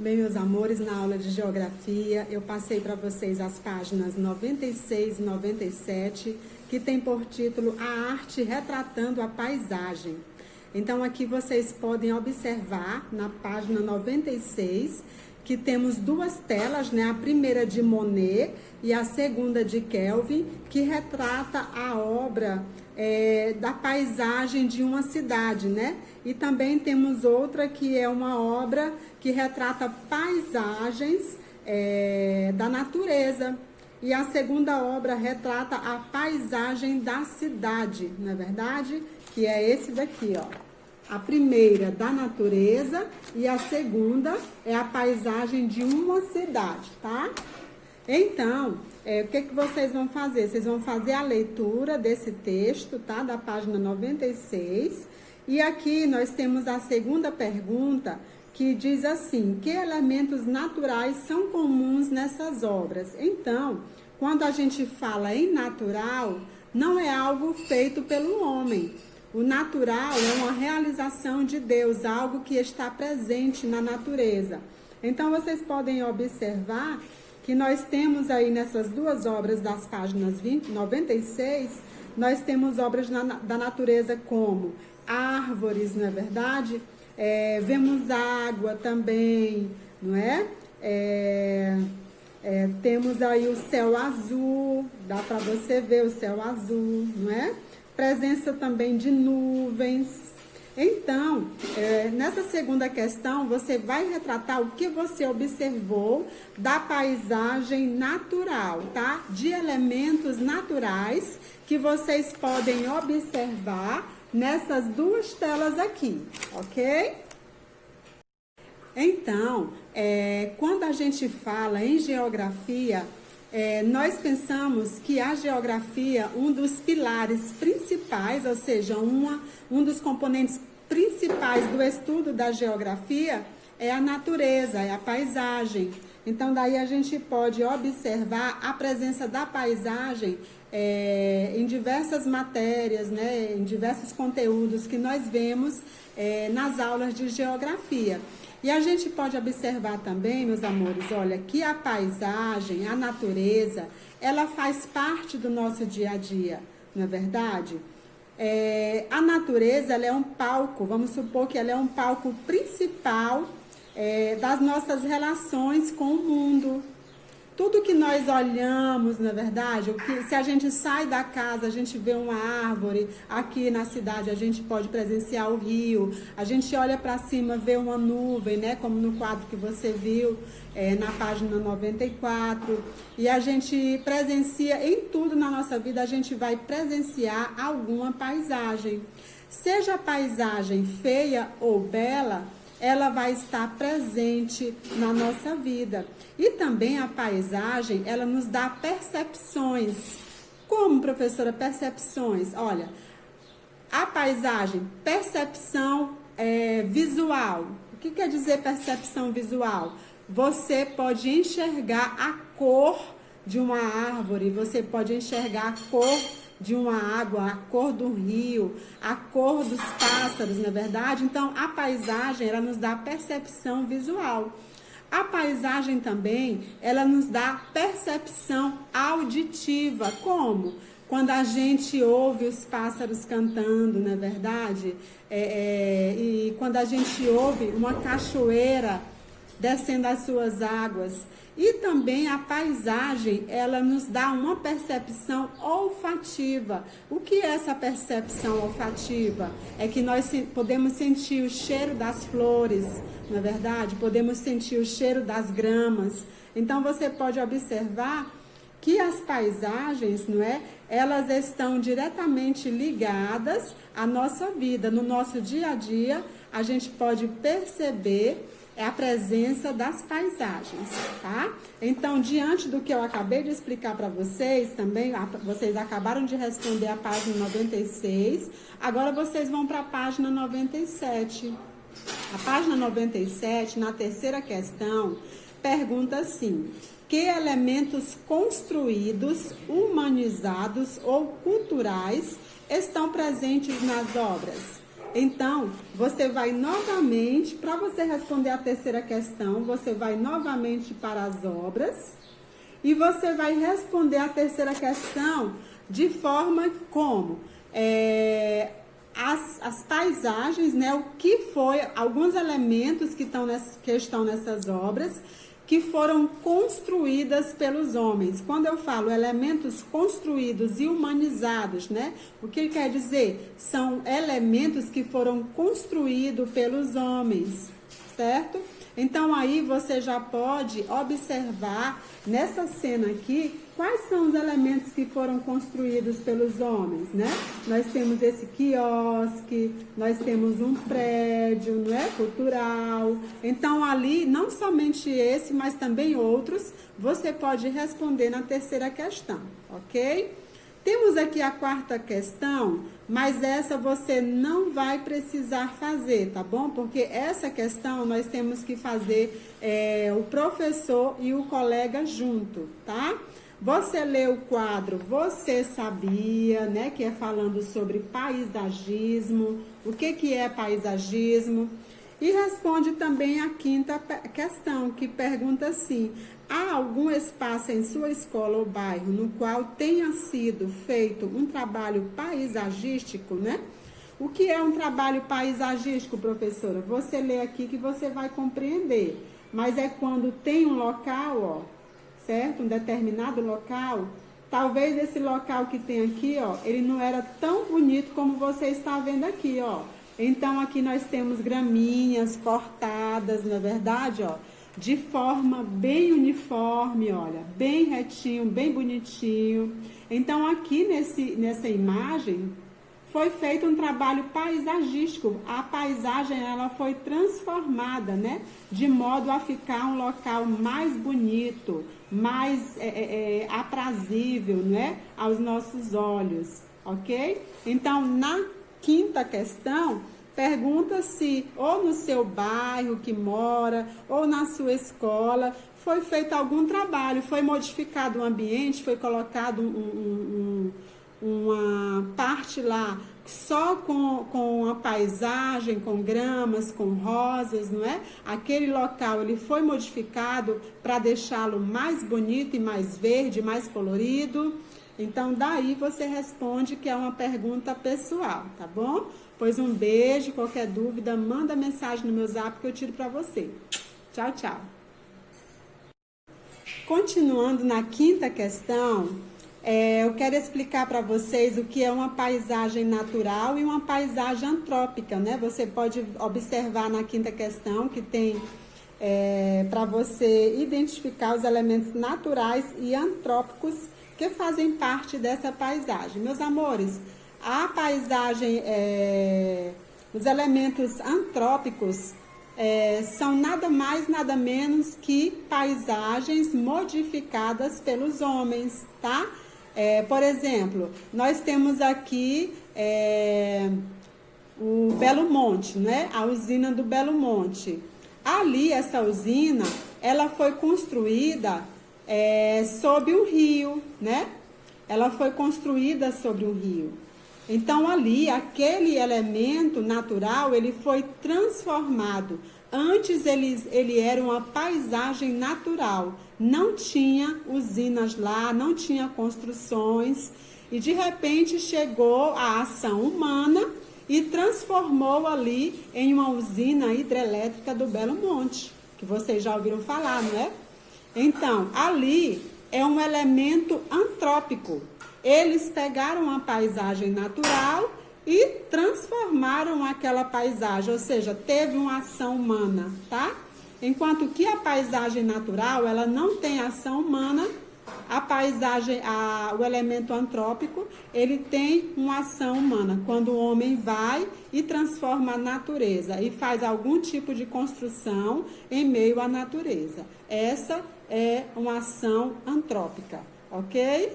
Bem, meus amores, na aula de geografia, eu passei para vocês as páginas 96 e 97, que tem por título A Arte Retratando a Paisagem. Então, aqui vocês podem observar, na página 96, que temos duas telas, né? A primeira de Monet e a segunda de Kelvin, que retrata a obra da paisagem de uma cidade, né? E também temos outra que é uma obra que retrata paisagens da natureza. E a segunda obra retrata a paisagem da cidade, não é verdade? Que é esse daqui, ó. A primeira da natureza e a segunda é a paisagem de uma cidade, tá? Então, o que vocês vão fazer? Vocês vão fazer a leitura desse texto, tá? Da página 96. E aqui nós temos a segunda pergunta, que diz assim: que elementos naturais são comuns nessas obras? Então, quando a gente fala em natural, não é algo feito pelo homem. O natural é uma realização de Deus, algo que está presente na natureza. Então, vocês podem observar que nós temos aí nessas duas obras das páginas 96, nós temos obras da natureza como árvores, não é verdade? Vemos água também, não é? Temos aí o céu azul, dá para você ver o céu azul, não é? Presença também de nuvens. Então, nessa segunda questão, você vai retratar o que você observou da paisagem natural, tá? De elementos naturais que vocês podem observar nessas duas telas aqui, ok? Então, quando a gente fala em geografia, nós pensamos que a geografia, um dos pilares principais, ou seja, um dos componentes principais do estudo da geografia é a natureza, é a paisagem. Então, daí a gente pode observar a presença da paisagem em diversas matérias, né, em diversos conteúdos que nós vemos nas aulas de geografia. E a gente pode observar também, meus amores, olha, que a paisagem, a natureza, ela faz parte do nosso dia a dia, não é verdade? A natureza, ela é um palco, vamos supor que ela é um palco principal das nossas relações com o mundo. Tudo que nós olhamos, na verdade, se a gente sai da casa, a gente vê uma árvore, aqui na cidade a gente pode presenciar o rio, a gente olha para cima, vê uma nuvem, né, como no quadro que você viu na página 94, e a gente presencia em tudo na nossa vida, a gente vai presenciar alguma paisagem. Seja a paisagem feia ou bela, ela vai estar presente na nossa vida. E também a paisagem, ela nos dá percepções. Como, professora, percepções? Olha, a paisagem, percepção visual. O que quer dizer percepção visual? Você pode enxergar a cor de uma árvore, você pode enxergar a cor de uma água, a cor do rio, a cor dos pássaros, não é verdade? Então, a paisagem, ela nos dá percepção visual. A paisagem também, ela nos dá percepção auditiva. Como? Quando a gente ouve os pássaros cantando, não é verdade? E quando a gente ouve uma cachoeira descendo as suas águas. E também a paisagem, ela nos dá uma percepção olfativa. O que é essa percepção olfativa? É que nós podemos sentir o cheiro das flores, não é verdade? Podemos sentir o cheiro das gramas. Então, você pode observar que as paisagens, não é? Elas estão diretamente ligadas à nossa vida. No nosso dia a dia, a gente pode perceber a presença das paisagens, tá? Então, diante do que eu acabei de explicar para vocês, também, vocês acabaram de responder a página 96, agora vocês vão para a página 97. A página 97, na terceira questão, pergunta assim: que elementos construídos, humanizados ou culturais estão presentes nas obras? Então, você vai novamente, para você responder a terceira questão, você vai novamente para as obras e você vai responder a terceira questão de forma como as paisagens, né? O que foi, alguns elementos que estão nessas obras que foram construídas pelos homens. Quando eu falo elementos construídos e humanizados, né? O que quer dizer? São elementos que foram construídos pelos homens, certo? Então aí você já pode observar nessa cena aqui quais são os elementos que foram construídos pelos homens, né? Nós temos esse quiosque, nós temos um prédio, não é? Cultural. Então ali, não somente esse, mas também outros, você pode responder na terceira questão, ok? Temos aqui a quarta questão, mas essa você não vai precisar fazer, tá bom? Porque essa questão nós temos que fazer o professor e o colega junto, tá? Você lê o quadro Você Sabia, né? Que é falando sobre paisagismo, o que é paisagismo. E responde também a quinta questão, que pergunta assim: há algum espaço em sua escola ou bairro no qual tenha sido feito um trabalho paisagístico, né? O que é um trabalho paisagístico, professora? Você lê aqui que você vai compreender. Mas é quando tem um local, ó, certo? Um determinado local. Talvez esse local que tem aqui, ó, ele não era tão bonito como você está vendo aqui, ó. Então, aqui nós temos graminhas cortadas, na verdade, ó, de forma bem uniforme, olha, bem retinho, bem bonitinho. Então, aqui nessa imagem, foi feito um trabalho paisagístico. A paisagem, ela foi transformada, né? De modo a ficar um local mais bonito, mais aprazível, né? Aos nossos olhos, ok? Então, na quinta questão, pergunta se ou no seu bairro que mora, ou na sua escola, foi feito algum trabalho, foi modificado o ambiente, foi colocado uma parte lá só com a paisagem, com gramas, com rosas, não é? Aquele local ele foi modificado para deixá-lo mais bonito e mais verde, mais colorido. Então, daí você responde que é uma pergunta pessoal, tá bom? Pois um beijo, qualquer dúvida, manda mensagem no meu zap que eu tiro para você. Tchau, tchau. Continuando na quinta questão, eu quero explicar para vocês o que é uma paisagem natural e uma paisagem antrópica, né? Você pode observar na quinta questão que tem para você identificar os elementos naturais e antrópicos que fazem parte dessa paisagem. Meus amores, a paisagem, os elementos antrópicos são nada mais, nada menos que paisagens modificadas pelos homens, tá? Por exemplo, nós temos aqui o Belo Monte, né? A usina do Belo Monte. Ali, essa usina, ela foi construída sob um rio, né? Ela foi construída sobre um rio. Então, ali, aquele elemento natural, ele foi transformado. Antes, ele era uma paisagem natural. Não tinha usinas lá, não tinha construções. E, de repente, chegou a ação humana e transformou ali em uma usina hidrelétrica do Belo Monte, que vocês já ouviram falar, não é? Então, ali é um elemento antrópico. Eles pegaram a paisagem natural e transformaram aquela paisagem, ou seja, teve uma ação humana, tá? Enquanto que a paisagem natural, ela não tem ação humana, a paisagem, o elemento antrópico, ele tem uma ação humana. Quando o homem vai e transforma a natureza e faz algum tipo de construção em meio à natureza. Essa é uma ação antrópica, ok?